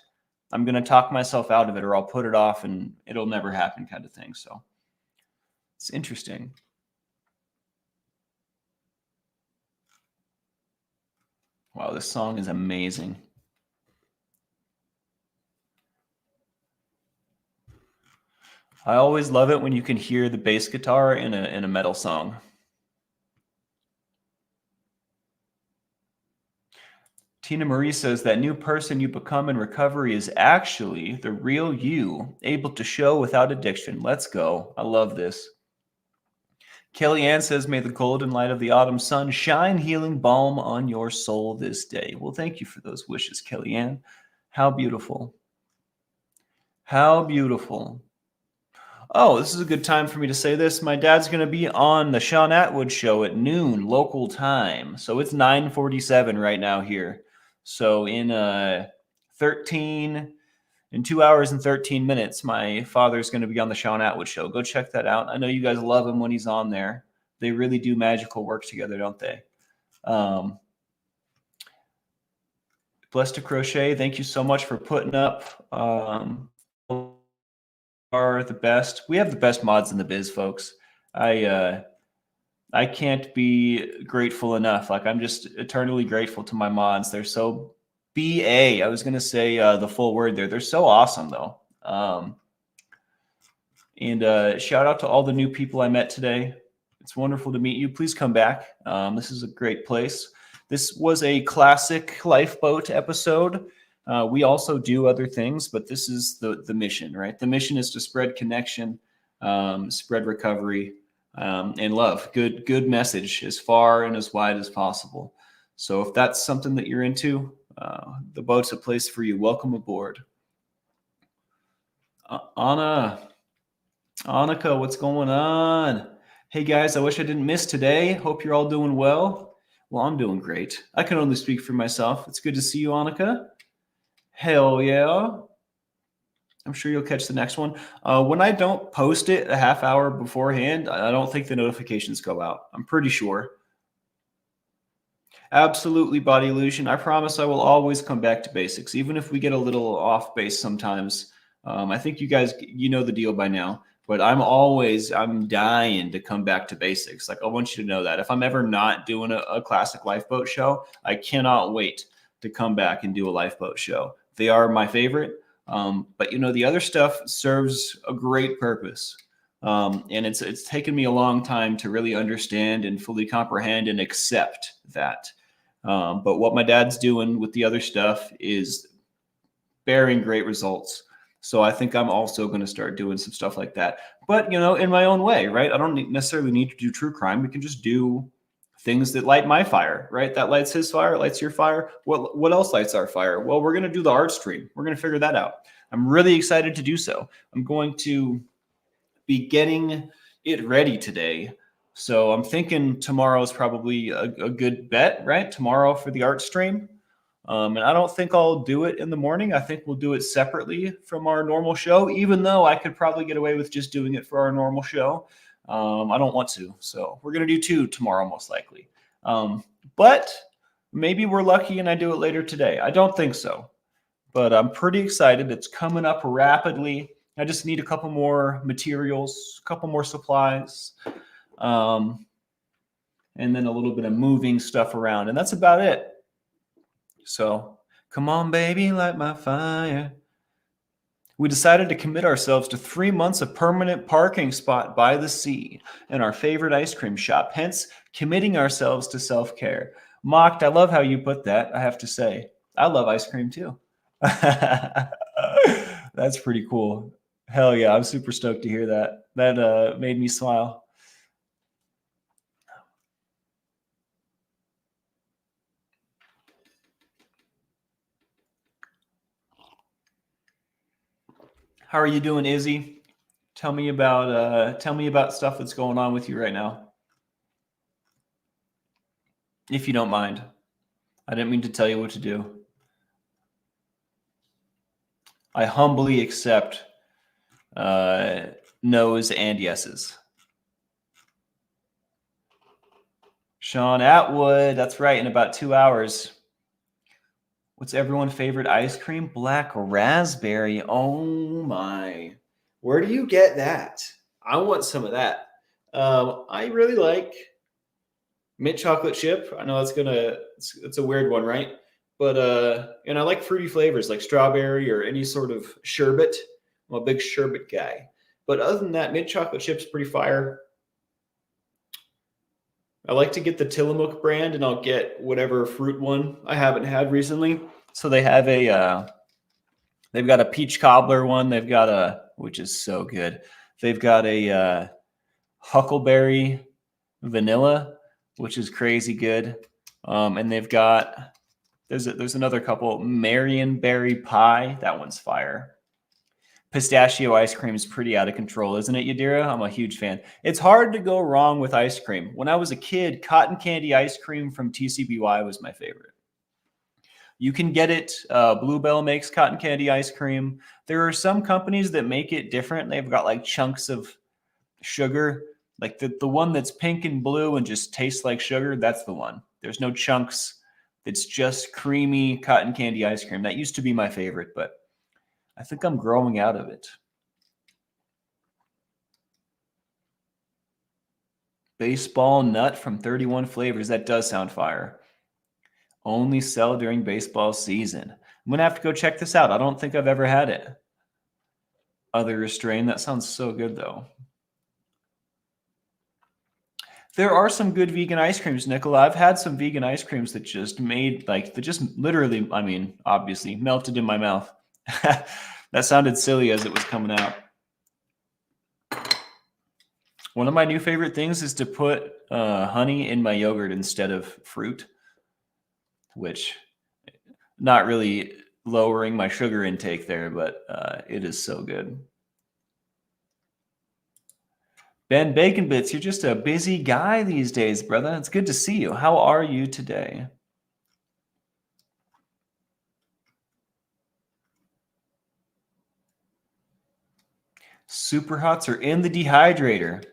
I'm going to talk myself out of it, or I'll put it off and it'll never happen, kind of thing. So it's interesting. Wow, this song is amazing. I always love it when you can hear the bass guitar in a metal song. Tina Marie says that new person you become in recovery is actually the real you, able to show without addiction. Let's go. I love this. Kellyanne says, may the golden light of the autumn sun shine healing balm on your soul this day. Well, thank you for those wishes, Kellyanne. How beautiful. How beautiful. Oh, this is a good time for me to say this. My dad's going to be on the Sean Atwood show at noon local time. So it's 9:47 right now here. So in 13 in 2 hours and 13 minutes, my father's going to be on the Sean Atwood show. Go check that out. I know you guys love him when he's on there. They really do magical work together, don't they? Blessed to Crochet, thank you so much for putting up. Are the best. We have the best mods in the biz, folks. I can't be grateful enough. Like, I'm just eternally grateful to my mods. They're so BA. I was gonna say the full word there. They're so awesome though. And shout out to all the new people I met today. It's wonderful to meet you. Please come back. This is a great place. This was a classic lifeboat episode. We also do other things, but this is the mission, right? The mission is to spread connection, spread recovery, and love. Good message as far and as wide as possible. So if that's something that you're into, the boat's a place for you. Welcome aboard. Annika, what's going on? Hey guys, I wish I didn't miss today. Hope you're all doing well. Well, I'm doing great. I can only speak for myself. It's good to see you, Annika. Hell yeah. I'm sure you'll catch the next one. When I don't post it a half hour beforehand, I don't think the notifications go out. I'm pretty sure. Absolutely, Body Illusion. I promise I will always come back to basics, even if we get a little off base sometimes. I think you guys, you know the deal by now, but I'm dying to come back to basics. Like, I want you to know that if I'm ever not doing a classic lifeboat show, I cannot wait to come back and do a lifeboat show. They are my favorite. But the other stuff serves a great purpose. And it's taken me a long time to really understand and fully comprehend and accept that. But what my dad's doing with the other stuff is bearing great results. So I think I'm also going to start doing some stuff like that. But, in my own way, right? I don't necessarily need to do true crime. We can just do things that light my fire, right? That lights his fire, lights your fire. What else lights our fire? Well, we're going to do the art stream. We're going to figure that out. I'm really excited to do so. I'm going to be getting it ready today. So I'm thinking tomorrow is probably a good bet, right? Tomorrow for the art stream. And I don't think I'll do it in the morning. I think we'll do it separately from our normal show, even though I could probably get away with just doing it for our normal show. I don't want to. So we're going to do 2 tomorrow, most likely. But maybe we're lucky and I do it later today. I don't think so. But I'm pretty excited. It's coming up rapidly. I just need a couple more materials, a couple more supplies, and then a little bit of moving stuff around. And that's about it. So, come on, baby, light my fire. We decided to commit ourselves to 3 months of permanent parking spot by the sea in our favorite ice cream shop, hence committing ourselves to self-care. Mocked, I love how you put that, I have to say. I love ice cream too. That's pretty cool. Hell yeah, I'm super stoked to hear that. That made me smile. How are you doing, Izzy? Tell me about stuff that's going on with you right now, if you don't mind. I didn't mean to tell you what to do. I humbly accept no's and yeses. Sean Atwood, that's right, in about 2 hours. What's everyone's favorite ice cream? Black raspberry. Oh my. Where do you get that? I want some of that. I really like mint chocolate chip. I know it's a weird one, right? But and I like fruity flavors like strawberry or any sort of sherbet. I'm a big sherbet guy. But other than that, mint chocolate chip's pretty fire. I like to get the Tillamook brand, and I'll get whatever fruit one I haven't had recently. So they've got a peach cobbler one. They've got which is so good. They've got a huckleberry vanilla, which is crazy good. And they've got there's another couple, Marionberry pie. That one's fire. Pistachio ice cream is pretty out of control, isn't it, Yadira? I'm a huge fan. It's hard to go wrong with ice cream. When I was a kid, cotton candy ice cream from TCBY was my favorite. You can get it. Bluebell makes cotton candy ice cream. There are some companies that make it different. They've got like chunks of sugar, like the one that's pink and blue and just tastes like sugar. That's the one. There's no chunks. It's just creamy cotton candy ice cream. That used to be my favorite, but I think I'm growing out of it. Baseball nut from 31 flavors. That does sound fire. Only sell during baseball season. I'm going to have to go check this out. I don't think I've ever had it. Other restraint. That sounds so good, though. There are some good vegan ice creams, Nicola. I've had some vegan ice creams that just literally, I mean, obviously melted in my mouth. That sounded silly as it was coming out. One of my new favorite things is to put honey in my yogurt instead of fruit, which not really lowering my sugar intake there, but it is so good. Ben Bacon Bits, you're just a busy guy these days, brother. It's good to see you. How are you today? Super Hots are in the dehydrator.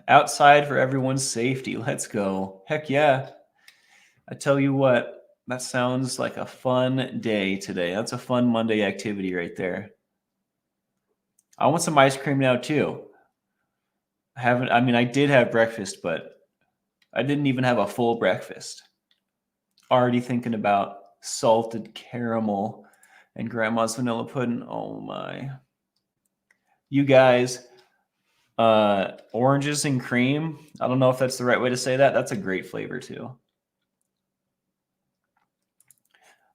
Outside for everyone's safety. Let's go. Heck yeah. I tell you what, that sounds like a fun day today. That's a fun Monday activity right there. I want some ice cream now too. I did have breakfast, but I didn't even have a full breakfast. Already thinking about salted caramel and grandma's vanilla pudding. Oh my. You guys, oranges and cream. I don't know if that's the right way to say that. That's a great flavor too.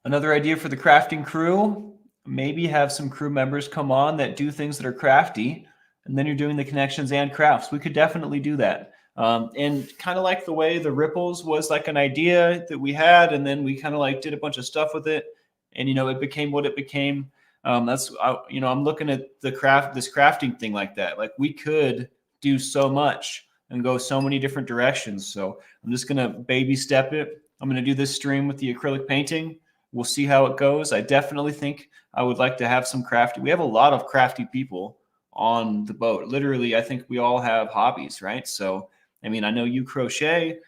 Another idea for the crafting crew, maybe have some crew members come on that do things that are crafty, and then you're doing the connections and crafts. We could definitely do that. And kind of like the way the ripples was like an idea that we had, and then we kind of like did a bunch of stuff with it, and it became what it became. I'm looking at this crafting thing like that. Like we could do so much and go so many different directions. So I'm just gonna baby step it. I'm gonna do this stream with the acrylic painting. We'll see how it goes. I definitely think I would like to have some crafty. We have a lot of crafty people on the boat. Literally, I think we all have hobbies, right? So, I mean, I know you crochet.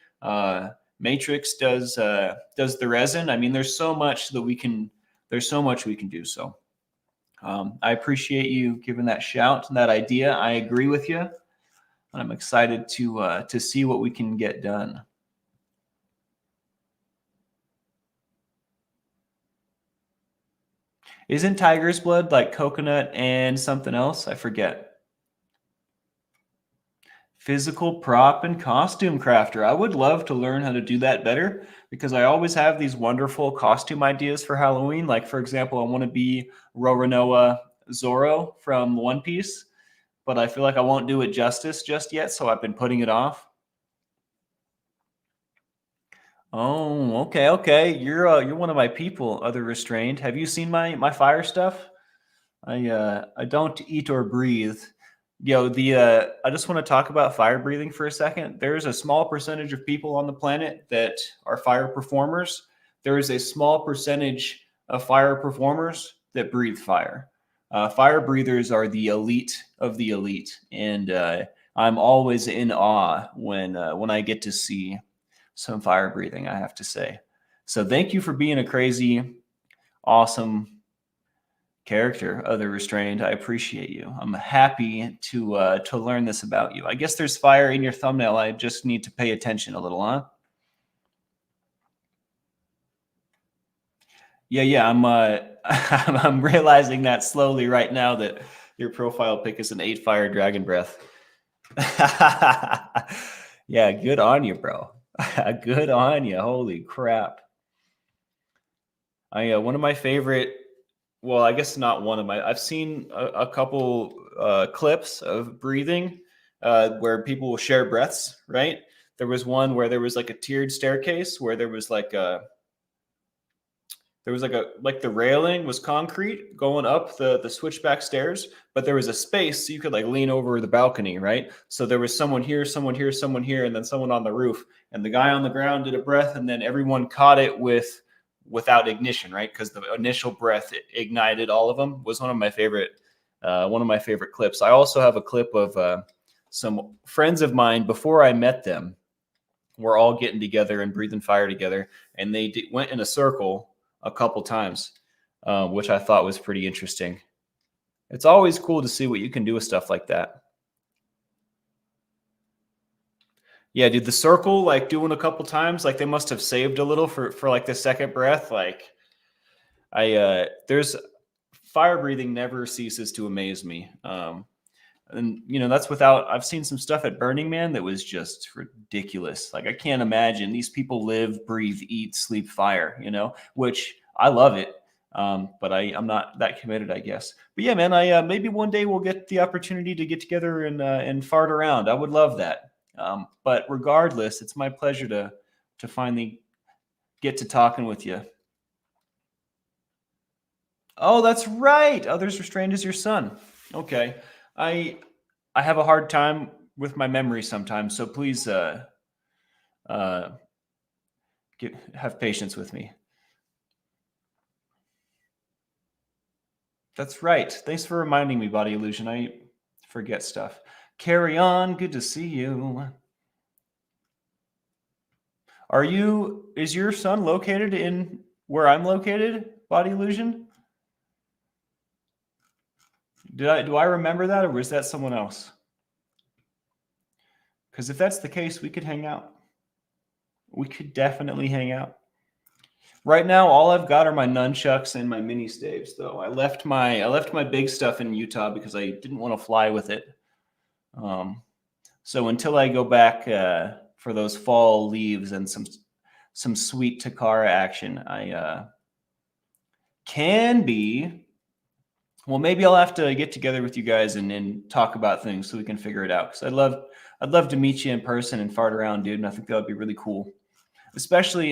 Matrix does the resin. I mean, there's so much we can do. So, I appreciate you giving that shout and that idea. I agree with you, and I'm excited to see what we can get done. Isn't tiger's blood like coconut and something else? I forget. Physical prop and costume crafter. I would love to learn how to do that better because I always have these wonderful costume ideas for Halloween. Like, for example, I want to be Roronoa Zoro from One Piece, but I feel like I won't do it justice just yet, so I've been putting it off. Oh, okay. You're one of my people, other restrained. Have you seen my fire stuff? I don't eat or breathe. I just want to talk about fire breathing for a second. There's a small percentage of people on the planet that are fire performers. There is a small percentage of fire performers that breathe fire. Fire breathers are the elite of the elite, and I'm always in awe when I get to see some fire breathing, I have to say. So thank you for being a crazy, awesome character of the restrained. I appreciate you. I'm happy to learn this about you. I guess there's fire in your thumbnail. I just need to pay attention a little, huh? Yeah. I'm realizing that slowly right now that your profile pic is an 8 fire dragon breath. Yeah, good on you, bro. Good on you. Holy crap. One of my favorite, well, I guess not one of my, I've seen a couple clips of breathing where people will share breaths, right? There was one where there was like a tiered staircase where like the railing was concrete going up the switchback stairs, but there was a space so you could like lean over the balcony, right? So there was someone here, someone here, someone here, and then someone on the roof. And the guy on the ground did a breath, and then everyone caught it without ignition, right? Because the initial breath ignited all of them. Was one of my favorite clips. I also have a clip of some friends of mine before I met them. We're all getting together and breathing fire together, and they went in a circle a couple times, which I thought was pretty interesting. It's always cool to see what you can do with stuff like that. Yeah, dude, the circle, like doing a couple times, like they must have saved a little for like the second breath. Like there's fire breathing never ceases to amaze me. And that's without, I've seen some stuff at Burning Man that was just ridiculous. Like I can't imagine these people live, breathe, eat, sleep fire, which I love it. But I'm not that committed, I guess. But yeah, man, maybe one day we'll get the opportunity to get together and fart around. I would love that. But regardless, it's my pleasure to finally get to talking with you. Oh, that's right. Others Restrained is your son. Okay. I have a hard time with my memory sometimes, so please have patience with me. That's right. Thanks for reminding me, Body Illusion. I forget stuff. Carry on. Good to see you. Is your son located in where I'm located, Body Illusion? Do I remember that, or was that someone else? Because if that's the case, we could hang out. We could definitely hang out. Right now, all I've got are my nunchucks and my mini staves. Though I left my big stuff in Utah because I didn't want to fly with it. So until I go back for those fall leaves and some sweet Takara action, I can be. Well, maybe I'll have to get together with you guys and talk about things so we can figure it out. Because I'd love to meet you in person and fart around, dude. And I think that would be really cool. Especially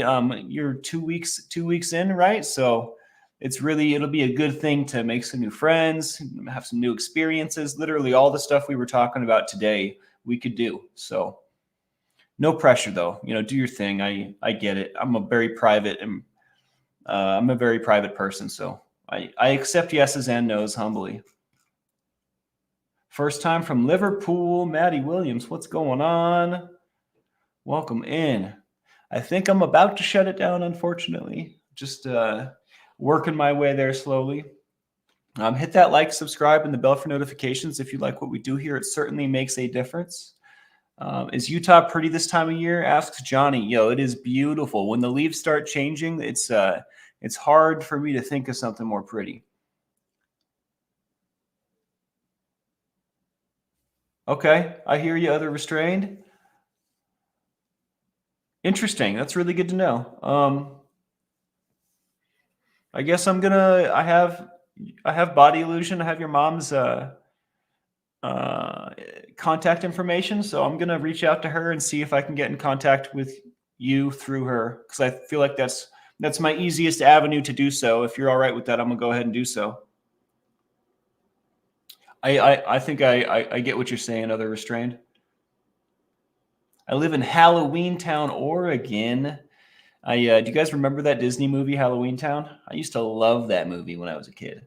you're 2 weeks in, right? So it'll be a good thing to make some new friends, have some new experiences. Literally all the stuff we were talking about today, we could do. So no pressure though. Do your thing. I get it. I'm a very private person, so I accept yeses and nos humbly. First time from Liverpool, Maddie Williams. What's going on? Welcome in. I think I'm about to shut it down, unfortunately. Just working my way there slowly. Hit that like, subscribe, and the bell for notifications if you like what we do here. It certainly makes a difference. Is Utah pretty this time of year? Asks Johnny. It is beautiful. When the leaves start changing, it's hard for me to think of something more pretty. Okay, I hear you, Other Restrained. Interesting. That's really good to know. I guess I have Body Illusion. I have your mom's contact information, so I'm gonna reach out to her and see if I can get in contact with you through her, because I feel like that's my easiest avenue to do so. If you're all right with that, I'm gonna go ahead and do so. I think I get what you're saying, other restrained. I live in Halloween Town, Oregon. Do you guys remember that Disney movie, Halloween Town? I used to love that movie when I was a kid.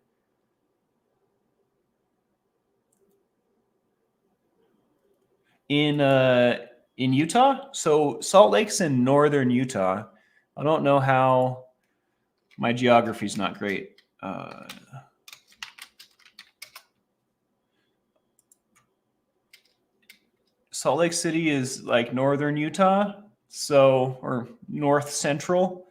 In Utah, so Salt Lake's in northern Utah. I don't know how. My geography's not great. Salt Lake City is like northern Utah, so or north central,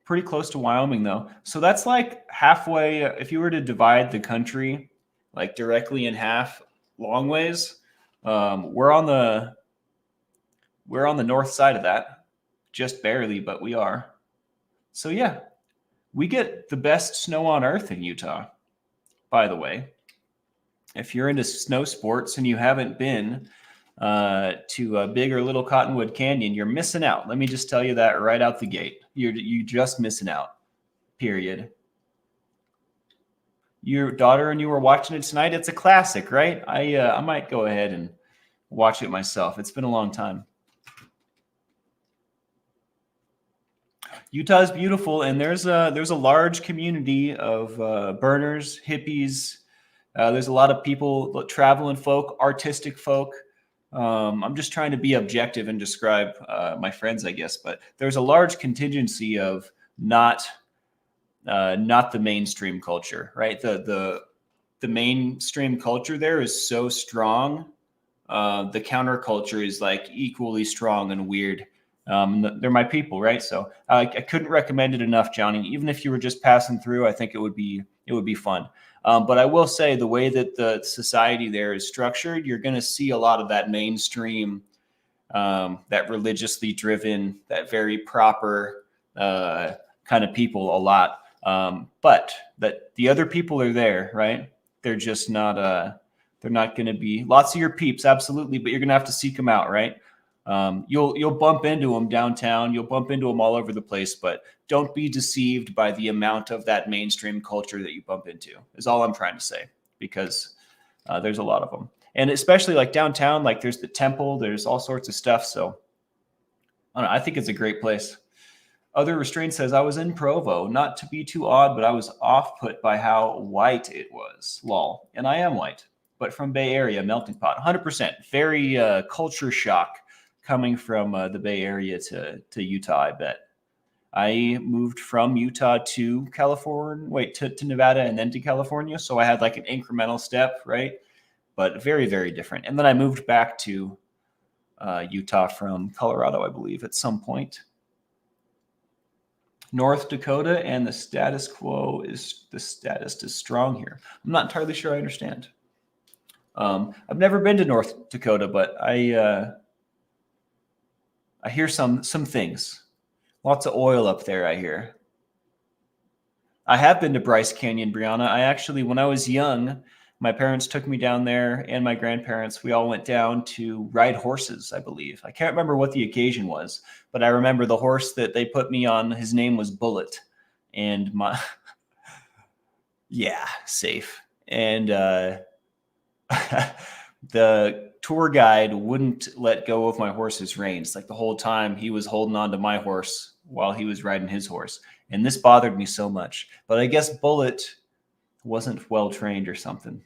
pretty close to Wyoming though. So that's like halfway. If you were to divide the country like directly in half, long ways, we're on the north side of that, just barely, but we are. So yeah, we get the best snow on earth in Utah. By the way, if you're into snow sports and you haven't been to a Big or Little Cottonwood Canyon, you're missing out. Let me just tell you that right out the gate. You're just missing out. Period. Your daughter and you were watching it tonight. It's a classic, right? I might go ahead and watch it myself. It's been a long time. Utah is beautiful, and there's a large community of burners, hippies. There's a lot of people, traveling folk, artistic folk. I'm just trying to be objective and describe my friends, I guess. But there's a large contingency of not the mainstream culture, right? The mainstream culture there is so strong. The counterculture is like equally strong and weird. They're my people, right? So I couldn't recommend it enough, Johnny. Even if you were just passing through, I think it would be fun. But I will say the way that the society there is structured, you're going to see a lot of that mainstream, that religiously driven, that very proper kind of people a lot. But that the other people are there, right? They're just not. They're not going to be lots of your peeps, absolutely, but you're going to have to seek them out, right? You'll bump into them downtown. You'll bump into them all over the place, but don't be deceived by the amount of that mainstream culture that you bump into. Is all I'm trying to say, because there's a lot of them, and especially like downtown. Like there's the temple. There's all sorts of stuff. So I don't know, I think it's a great place. Other Restraint says, I was in Provo, not to be too odd, but I was off put by how white it was. Lol. And I am white, but from Bay Area, melting pot. 100%. Very culture shock coming from the Bay Area to Utah, I bet. I moved from Utah to California, to Nevada and then to California. So I had like an incremental step, right? But very, very different. And then I moved back to Utah from Colorado, I believe, at some point. North Dakota and the status is strong here. I'm not entirely sure I understand. I've never been to North Dakota, but I hear some things. Lots of oil up there, I hear. I have been to Bryce Canyon, Brianna. I actually, when I was young, my parents took me down there and my grandparents. We all went down to ride horses, I believe. I can't remember what the occasion was, but I remember the horse that they put me on, his name was Bullet. And yeah, safe. And the tour guide wouldn't let go of my horse's reins. Like the whole time he was holding on to my horse while he was riding his horse. And this bothered me so much. But I guess Bullet wasn't well trained or something.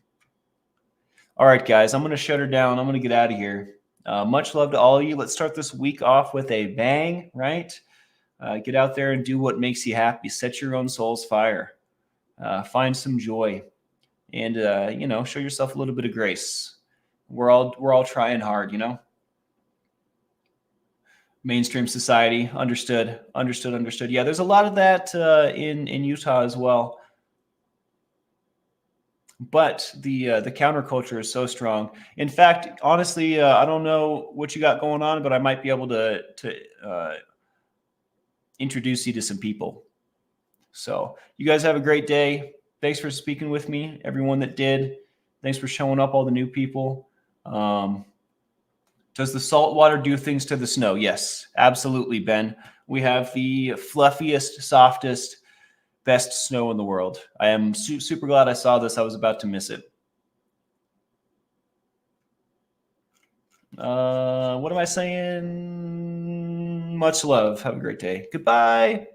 All right, guys, I'm going to shut her down. I'm going to get out of here. Much love to all of you. Let's start this week off with a bang, right? Get out there and do what makes you happy. Set your own soul's fire. Find some joy. And, show yourself a little bit of grace. We're all trying hard, Mainstream society, understood. Yeah, there's a lot of that in Utah as well. But the counterculture is so strong. In fact, honestly, I don't know what you got going on, but I might be able to introduce you to some people. So you guys have a great day. Thanks for speaking with me, everyone that did. Thanks for showing up, all the new people. Does the salt water do things to the snow? Yes, absolutely, Ben. We have the fluffiest, softest, best snow in the world. I am super glad I saw this. I was about to miss it. What am I saying? Much love. Have a great day. Goodbye.